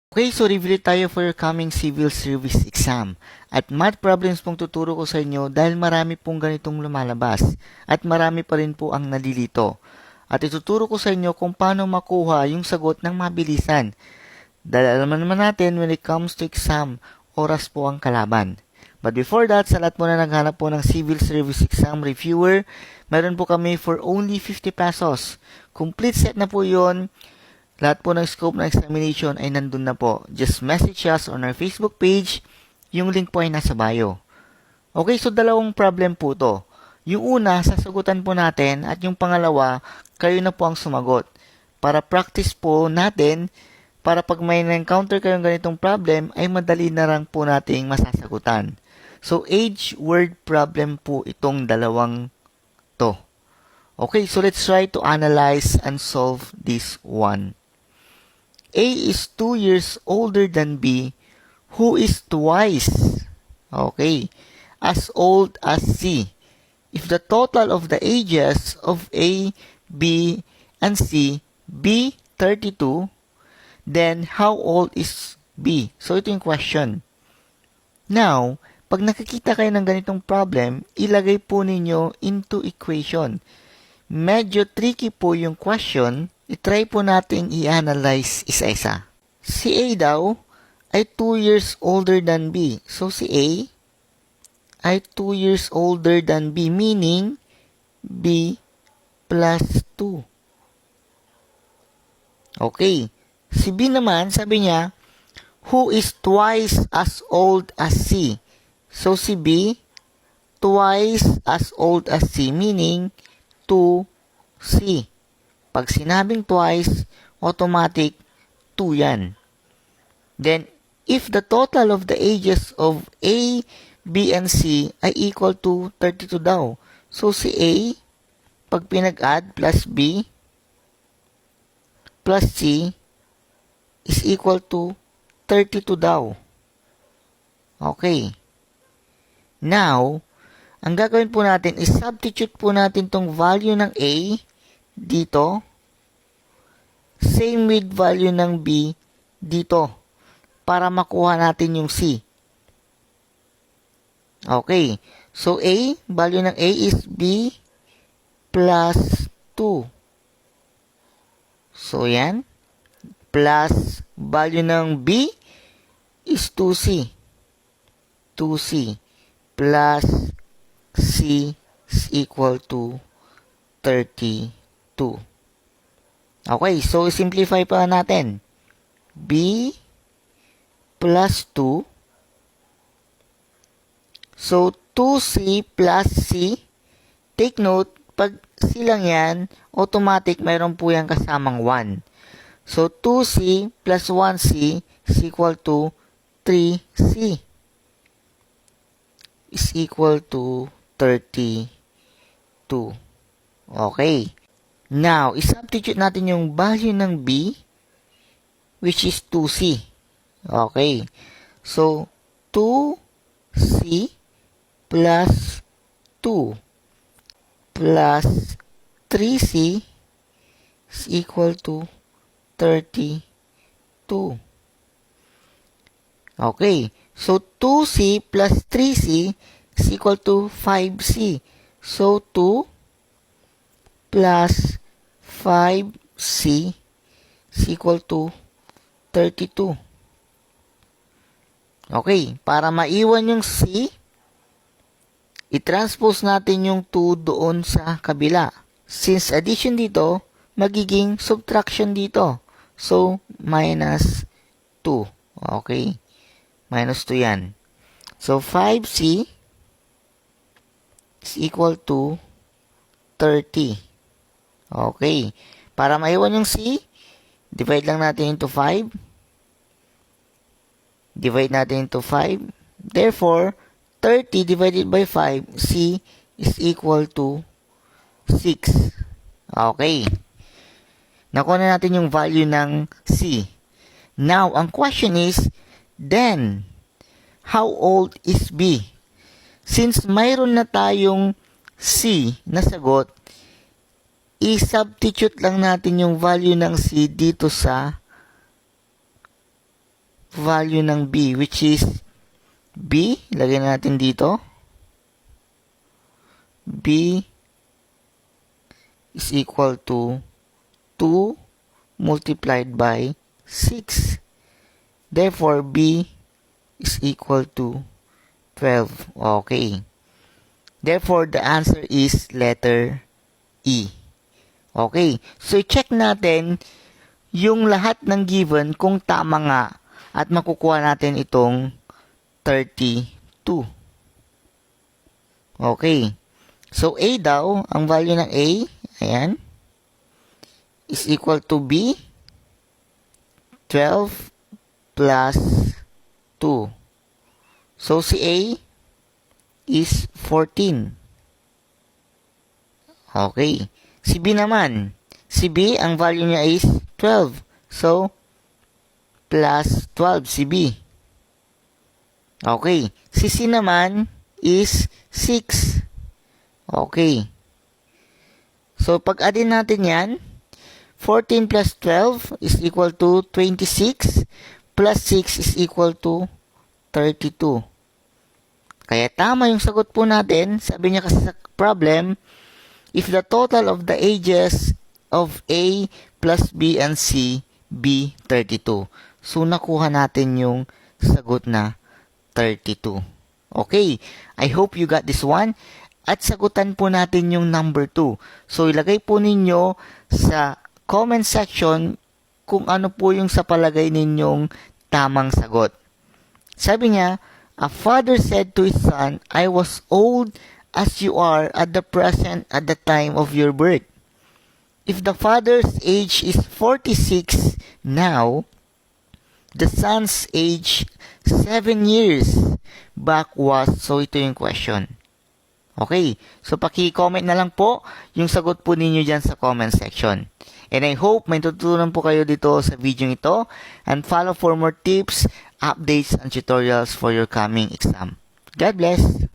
Okay, so review tayo for your coming civil service exam. At math problems pong tuturo ko sa inyo dahil marami pong ganitong lumalabas at marami pa rin po ang nalilito. At ituturo ko sa inyo kung paano makuha yung sagot ng mabilisan. Dahil alam naman natin when it comes to exam, oras po ang kalaban. But before that, sa lahat po na naghanap po ng civil service exam reviewer, meron po kami for only 50 pesos. Complete set na po yon. Lahat po ng scope ng examination ay nandun na po. Just message us on our Facebook page. Yung link po ay nasa bio. Okay, so dalawang problem po to. Yung una, sasagutan po natin at yung pangalawa, kayo na po ang sumagot. Para practice po natin, para pag may na-encounter kayong ganitong problem, ay madali na lang po nating masasagutan. So, age word problem po itong dalawang to. Okay, so let's try to analyze and solve this one. A is 2 years older than B, who is twice, okay, as old as C. If the total of the ages of A, B, and C be 32, then how old is B? So, ito yung question. Now, pag nakikita kayo ng ganitong problem, ilagay po ninyo into equation. Medyo tricky po yung question. I-try po natin i-analyze isa-isa. Si A daw ay 2 years older than B. So, si A ay 2 years older than B, meaning B plus 2. Okay. Si B naman, sabi niya, who is twice as old as C. So, si B, twice as old as C, meaning 2C. Pag sinabing twice, automatic 2 yan. Then, if the total of the ages of A, B, and C ay equal to 32 daw. So, si A, pag pinag-add plus B, plus C, is equal to 32 daw. Okay. Now, ang gagawin po natin is substitute po natin tong value ng A dito. Same with value ng B dito para makuha natin yung C. Okay. So, value ng A is B plus 2. So, yan. Plus value ng B is 2C. 2C plus C is equal to 32. Okay, so simplify pa natin. B plus 2. So, 2C plus C. Take note, pag C lang yan, automatic mayroon po yan kasamang 1. So, 2C plus 1C is equal to 3C. Is equal to 32. Okay. Now, isubstitute natin yung value ng B, which is 2C. Okay. So, 2C plus 2 plus 3C is equal to 32. Okay. So, 2C plus 3C is equal to 5C. So, 2 plus 5C is equal to 32. Okay, para maiwan yung C, i-transpose natin yung 2 doon sa kabila. Since addition dito, magiging subtraction dito. So, minus 2. Okay, minus 2 yan. So, 5C is equal to 30. Okay. Para maiwan yung C, divide lang natin into 5. Divide natin into 5. Therefore, 30 divided by 5, C is equal to 6. Okay. Nakuha na natin yung value ng C. Now, ang question is, then, how old is B? Since mayroon na tayong C na sagot, i-substitute lang natin yung value ng C dito sa value ng B, which is B, lagay natin dito. B is equal to 2 multiplied by 6. Therefore, B is equal to 12. Okay. Therefore, the answer is letter E. Okay. So, check natin yung lahat ng given kung tama nga at makukuha natin itong 32. Okay. So, A daw, ang value ng A, ayan, is equal to B, 12 plus 2. So, si A is 14. Okay. Si B naman. Si B, ang value niya is 12. So, plus 12 si B. Okay. Si C naman is 6. Okay. So, pag addin natin yan, 14 plus 12 is equal to 26 plus 6 is equal to 32. Kaya tama yung sagot po natin. Sabi niya kasi sa problem, if the total of the ages of A plus B and C be 32. So, nakuha natin yung sagot na 32. Okay, I hope you got this one. At sagutan po natin yung number 2. So, ilagay po ninyo sa comment section kung ano po yung sa palagay ninyong tamang sagot. Sabi niya, a father said to his son, I was old as you are at the time of your birth. If the father's age is 46 now, the son's age 7 years back was, so ito yung question. Okay, so paki-comment na lang po yung sagot po ninyo dyan sa comment section. And I hope may tutunan po kayo dito sa video ito and follow for more tips, updates, and tutorials for your coming exam. God bless!